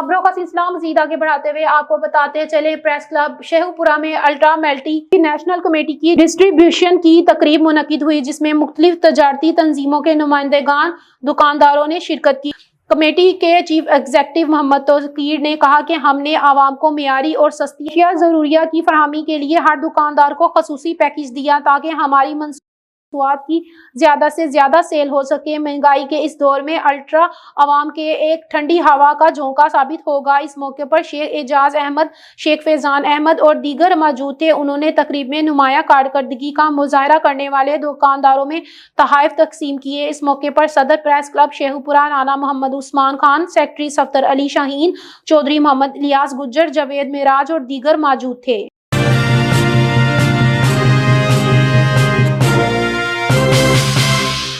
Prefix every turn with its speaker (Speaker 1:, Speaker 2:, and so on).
Speaker 1: खबरों का सिलसिला मजीद आगे बढ़ाते हुए आपको बताते चले, प्रेस क्लब शेखुपुरा में अल्ट्रा मल्टी नेशनल कमेटी की डिस्ट्रीब्यूशन की तकरीब मुनक्किद हुई, जिसमें मुख्तलिफ तजारती तंजीमों के नुमाइंदगान दुकानदारों ने शिरकत की। कमेटी के चीफ एग्जीक्यूटिव मोहम्मद तौकीर ने कहा कि हमने आवाम को मियारी और सस्ती अशिया ज़रूरियात की फराहमी के लिए हर दुकानदार को खसूसी पैकेज दिया ताकि हमारी मसनूआत की ज्यादा से ज्यादा सेल हो सके। महंगाई के इस दौर में अल्ट्रा आवाम के एक ठंडी हवा का झोंका साबित होगा। इस मौके पर शेख एजाज अहमद, शेख फैजान अहमद और दीगर मौजूद थे। उन्होंने तकरीब में नुमाया कारकर्दगी का मुजाहरा करने वाले दुकानदारों में तोहफे तकसीम किए। इस मौके पर सदर press club Sheikhupura Rana Mohammad Usman Khan, secretary Safdar Ali Shaheen, Chaudhry Mohammad Ilyas Gujjar, Javed Meraj और दीगर मौजूद थे।